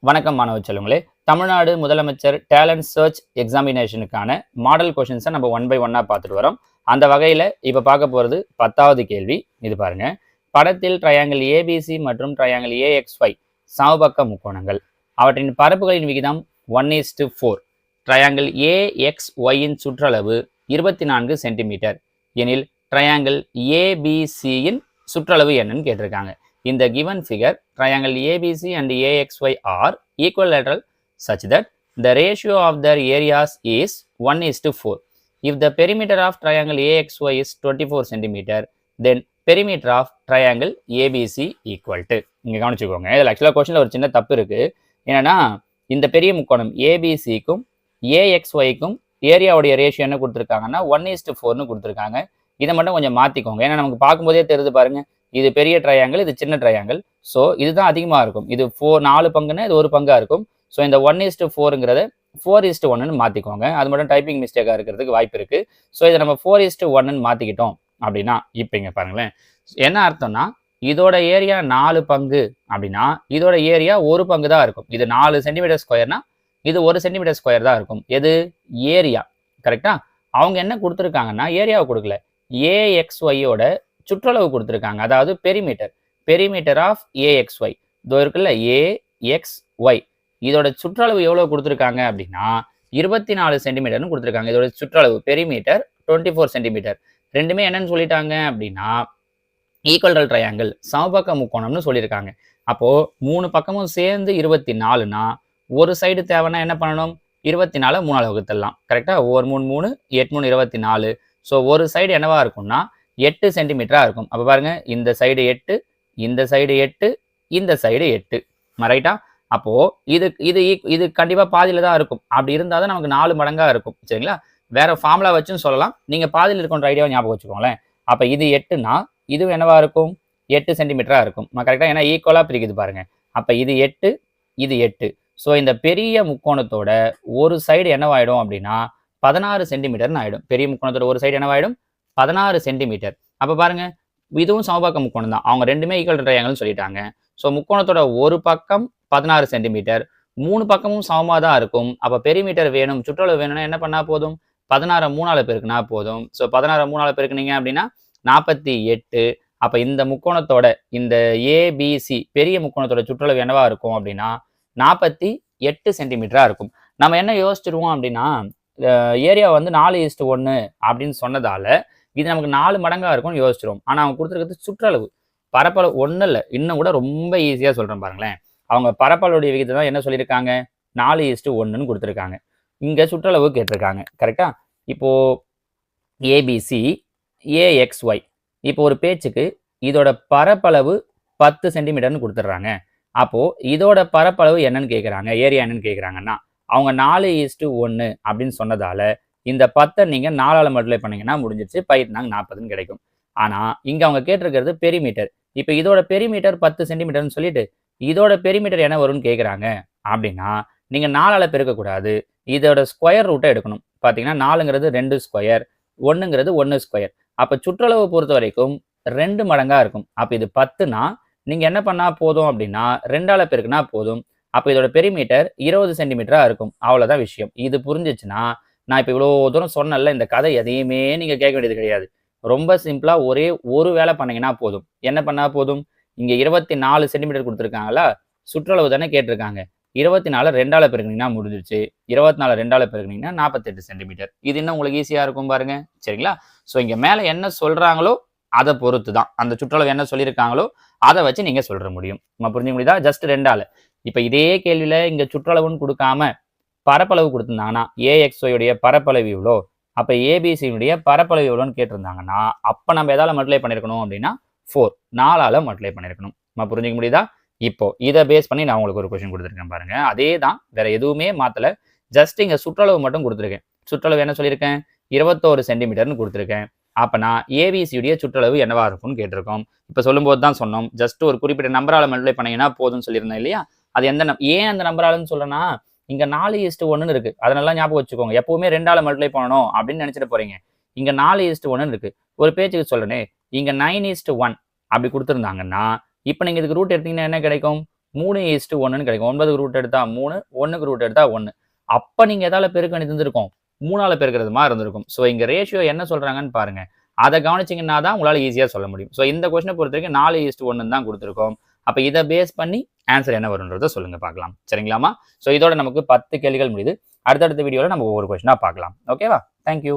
வணக்கம் மாணவ செல்வங்களே. தமிழ்நாடு முதலமைச்சர் டேலண்ட் சர்ச் எக்ஸாமினேஷனுக்கான மாடல் கொஷின்ஸை நம்ம ஒன் பை ஒன்னாக பார்த்துட்டு வரோம். அந்த வகையில் இப்போ பார்க்க போகிறது 10வது கேள்வி. இது பாருங்க. படத்தில் ட்ரையாங்கிள் ஏபிசி மற்றும் ட்ரையாங்கிள் ஏஎக்ஸ்ஒய் சமபக்க முக்கோணங்கள். அவற்றின் பரப்புகளின் விகிதம் 1:4. ட்ரையாங்கிள் ஏஎக்ஸ்ஒயின் சுற்றளவு 24 சென்டிமீட்டர் எனில் ட்ரையாங்கிள் ஏபிசியின் சுற்றளவு என்னன்னு கேட்டிருக்காங்க. In the given figure, triangle ABC and AXY are equilateral such that the ratio of their areas is 1:4. If the perimeter of triangle AXY is 24 cm, then perimeter of triangle ABC equal to. இங்க கவனிச்சுக்கோங்க. இதில் ஆக்சுவலாக கொஸ்டினில் ஒரு சின்ன தப்பு இருக்கு. என்னன்னா இந்த பெரிய முக்கோணம் ஏபிசிக்கும் ஏஎக்ஸ்ஒய்க்கும் ஏரியாவுடைய ரேஷியோ என்ன கொடுத்துருக்காங்கன்னா 1:4ன்னு கொடுத்துருக்காங்க. இதை மட்டும் கொஞ்சம் மாற்றிக்கோங்க. ஏன்னா நமக்கு பார்க்கும்போதே தெரியுது பாருங்க. இது பெரிய ட்ரையாங்கிள், இது சின்ன ட்ரையாங்கிள். ஸோ இதுதான் அதிகமாக இருக்கும். இது 4 பங்குன்னா இது ஒரு பங்காக இருக்கும். ஸோ இந்த 1:4ங்கிறத 4:1ன்னு மாற்றிக்கோங்க. அது மட்டும் டைப்பிங் மிஸ்டேக்காக இருக்கிறதுக்கு வாய்ப்பு இருக்குது. ஸோ இதை நம்ம 4:1ன்னு மாற்றிக்கிட்டோம் அப்படின்னா இப்போ இங்கே பாருங்களேன். என்ன அர்த்தம்னா இதோட ஏரியா 4 பங்கு அப்படின்னா இதோட ஏரியா ஒரு பங்கு தான் இருக்கும். இது 4 சென்டிமீட்டர் ஸ்கொயர்னா இது 1 சென்டிமீட்டர் ஸ்கொயர் தான் இருக்கும். எது ஏரியா, கரெக்டா? அவங்க என்ன கொடுத்துருக்காங்கன்னா ஏரியாவை கொடுக்கல, ஏஎக்ஸ்ஒய்யோட சுற்றளவு கொடுத்துருக்காங்க. அதாவது பெரிமீட்டர் ஆஃப் ஏஎக்ஸ்ஒய் இதோ இருக்குல்ல, ஏஎக்ஸ்ஒய் இதோட சுற்றளவு எவ்வளோ கொடுத்துருக்காங்க அப்படின்னா 24 சென்டிமீட்டர்னு கொடுத்துருக்காங்க. இதோட சுற்றளவு பெரிமீட்டர் 24 சென்டிமீட்டர். ரெண்டுமே என்னன்னு சொல்லிட்டாங்க அப்படின்னா ஈக்குவல் ட்ரையாங்கிள், சமபக்க முக்கோணம்னு சொல்லியிருக்காங்க. அப்போ 3 பக்கமும் சேர்ந்து 24னா ஒரு சைடு தேவைன்னா என்ன பண்ணணும், 24 3ஆல் வகுத்துடலாம். கரெக்டா? 1 3 3 8 3 24. ஸோ ஒரு சைடு என்னவா இருக்கும்னா 8 சென்டிமீட்டராக இருக்கும். அப்போ பாருங்க, இந்த சைடு 8, இந்த சைடு 8, இந்த சைடு 8. ரைட்டா? அப்போ இது இது இது கண்டிப்பாக பாதியில் தான் இருக்கும். அப்படி இருந்தால் தான் நமக்கு 4 மடங்காக இருக்கும். சரிங்களா? வேற ஃபார்முலா வச்சுன்னு சொல்லலாம். நீங்கள் பாதியில் இருக்கின்ற ஐடியாவை ஞாபகம் வச்சுக்கோங்களேன். அப்போ இது 8னா இது என்னவா இருக்கும், 8 சென்டிமீட்டராக இருக்கும். கரெக்டாக? ஏன்னா ஈக்குவலாக பிரிக்குது பாருங்க. அப்போ இது 8, இது 8. ஸோ இந்த பெரிய முக்கோணத்தோட ஒரு சைடு என்னவாயிடும் அப்படின்னா 16 சென்டிமீட்டர்னு ஆயிடும். பெரிய முக்கோணத்தோட ஒரு சைடு என்னவாயிடும், 16 சென்டிமீட்டர். அப்போ பாருங்க, இதுவும் சமபக்க முக்கோணம் தான். அவங்க ரெண்டுமே ஈக்குவல் ட்ரையாங்கிள்னு சொல்லிட்டாங்க. ஸோ முக்கோணத்தோட ஒரு பக்கம் 16 சென்டிமீட்டர், 3 பக்கமும் சமமாக தான் இருக்கும். அப்போ பெரிமீட்டர் வேணும், சுற்றளவு வேணும்னா என்ன பண்ணால் போதும், 16 3ஆல் பெருக்குனா போதும். ஸோ 16 3ஆல் பெருக்குனீங்க அப்படின்னா 48. அப்போ இந்த முக்கோணத்தோட இந்த ஏபிசி பெரிய முக்கோணத்தோட சுற்றளவு என்னவா இருக்கும் அப்படின்னா 48 சென்டிமீட்டராக இருக்கும். நம்ம என்ன யோசிச்சிருவோம் அப்படின்னா ஏரியா வந்து 4:1 அப்படின்னு சொன்னதால இது நமக்கு 4 மடங்காக இருக்கும்னு யோசிச்சிரும். ஆனால் அவங்க கொடுத்துருக்கிறது சுற்றளவு, பரப்பளவு ஒன்றும் இல்லை. இன்னும் கூட ரொம்ப ஈஸியாக சொல்கிறேன் பாருங்களேன். அவங்க பரப்பளவுடைய விகிதத்தை தான் என்ன சொல்லியிருக்காங்க, 4:1ன்னு கொடுத்துருக்காங்க. இங்கே சுற்றளவு கேட்டிருக்காங்க. கரெக்டா? இப்போது ஏபிசி ஏஎக்ஸ்ஒய் இப்போ ஒரு பேச்சுக்கு இதோட பரப்பளவு 10 சென்டிமீட்டர்னு கொடுத்துட்றாங்க. அப்போது இதோட பரப்பளவு என்னன்னு கேட்குறாங்க, ஏரியா என்னன்னு கேட்குறாங்கன்னா அவங்க 4:1 அப்படின்னு சொன்னதால இந்த 10 நீங்கள் 4ஆல் மல்டிப்ளை பண்ணீங்கன்னா முடிஞ்சிச்சு, 40ன்னு கிடைக்கும். ஆனால் இங்கே அவங்க கேட்டிருக்கிறது பெரிமீட்டர். இப்போ இதோட பெரிமீட்டர் 10 சென்டிமீட்டர்னு சொல்லிட்டு இதோட பெரிமீட்டர் என்ன வரும்னு கேட்குறாங்க அப்படின்னா நீங்கள் 4ஆல் பெருக்கக்கூடாது, இதோட ஸ்கொயர் ரூட்டை எடுக்கணும். பார்த்தீங்கன்னா 4ங்கிறது 2 ஸ்கொயர், 1ங்கிறது 1 ஸ்கொயர். அப்போ சுற்றளவு பொறுத்த வரைக்கும் 2 மடங்காக இருக்கும். அப்போ இது 10னா நீங்கள் என்ன பண்ணால் போதும் அப்படின்னா 2ஆல் பெருக்குனா போதும். அப்போ இதோட பெரிமீட்டர் 20 சென்டிமீட்டராக இருக்கும். அவ்வளோதான் விஷயம். இது புரிஞ்சிச்சுன்னா நான் இப்போ இவ்வளோ தூரம் சொன்னல, இந்த கதை எதையுமே நீங்கள் கேட்க வேண்டியது கிடையாது. ரொம்ப சிம்பிளாக ஒரே ஒரு வேலை பண்ணீங்கன்னா போதும். என்ன பண்ணால் போதும், இங்கே 24 சென்டிமீட்டர் கொடுத்துருக்காங்களா, சுற்றளவு தானே கேட்டிருக்காங்க. 24 2ஆல் பெருக்குனீங்கன்னா முடிஞ்சிருச்சு. 24 2ஆல் பெருக்குனீங்கன்னா 48 சென்டிமீட்டர். இது இன்னும் உங்களுக்கு ஈஸியாக இருக்கும் பாருங்க. சரிங்களா? ஸோ இங்கே மேலே என்ன சொல்கிறாங்களோ அதை பொறுத்து தான், அந்த சுற்றளவு என்ன சொல்லியிருக்காங்களோ அதை வச்சு நீங்கள் சொல்ற முடியும். நம்ம புரிஞ்சுக்க முடியுதா? ஜஸ்ட் 2ஆல். இப்போ இதே கேள்வியில் இங்கே சுற்றளவுன்னு கொடுக்காம பரப்பளவு கொடுத்துருந்தாங்கன்னா ஏஎக்ஸ்ஒயுடைய பரப்பளவு இவ்வளோ, அப்போ ஏபிசியுடைய பரப்பளவு எவ்வளோன்னு கேட்டிருந்தாங்கன்னா அப்போ நம்ம எதால் மல்டிப்ளை பண்ணியிருக்கணும் அப்படின்னா 4ஆல் மல்டிப்ளை பண்ணியிருக்கணும். நம்ம புரிஞ்சுக்க முடியுதா? இப்போ இதை பேஸ் பண்ணி நான் உங்களுக்கு ஒரு கொஸ்டின் கொடுத்துருக்கேன் பாருங்க. அதே தான், வேற எதுவுமே மாற்றலை. ஜஸ்ட் இங்கே சுற்றளவு மட்டும் கொடுத்துருக்கேன். சுற்றளவு என்ன சொல்லியிருக்கேன், 21 சென்டிமீட்டர்னு கொடுத்துருக்கேன். அப்போனா ஏபிசியுடைய சுற்றளவு என்னவா இருக்கும்னு கேட்டிருக்கோம். இப்போ சொல்லும்போது தான் சொன்னோம், ஜஸ்ட் ஒரு குறிப்பிட்ட நம்பரால் மல்டிப்ளை பண்ணீங்கன்னா போதும்னு சொல்லியிருந்தேன் இல்லையா? அது ஏன் அந்த நம்பராலன்னு சொல்றேன்னா இங்க 4:1 இருக்கு. அதனால ஞாபகம் வச்சுக்கோங்க. எப்பவுமே 2ஆல் மல்டிப்ளை பண்ணணும் அப்படின்னு நினைச்சிட்டு போறீங்க. இங்க 4:1 இருக்கு. ஒரு பேச்சுக்கு சொல்றேனே, இங்க 9:1 அப்படி கொடுத்துருந்தாங்கன்னா இப்போ நீங்க இதுக்கு ரூட் எடுத்தீங்கன்னா என்ன கிடைக்கும், 3:1 கிடைக்கும். 9க்கு ரூட் எடுத்தா 3, 1க்கு ரூட் எடுத்தா 1. அப்ப நீங்க எதால பெருக்க வேண்டியது இருந்திருக்கும்? 3ஆல பெருக்கிறது மாதிரி இருந்திருக்கும். ஸோ இங்க ரேஷியோ என்ன சொல்றாங்கன்னு பாருங்க. அதை கவனிச்சீங்கன்னா தான் உங்களால ஈஸியா சொல்ல முடியும். ஸோ இந்த கொஸ்டினை பொறுத்த வரைக்கும் 4:1 தான் கொடுத்துருக்கோம். அப்ப இதை பேஸ் பண்ணி ஆன்சர் என்ன வரும்ன்றதை சொல்லுங்க பார்க்கலாம். சரிங்களாமா? ஸோ இதோட நமக்கு 10 கேள்விகள் முடியுது. அடுத்தடுத்த வீடியோல நம்ம ஒவ்வொரு கொஸ்டினா பார்க்கலாம். ஓகேவா? தேங்க்யூ.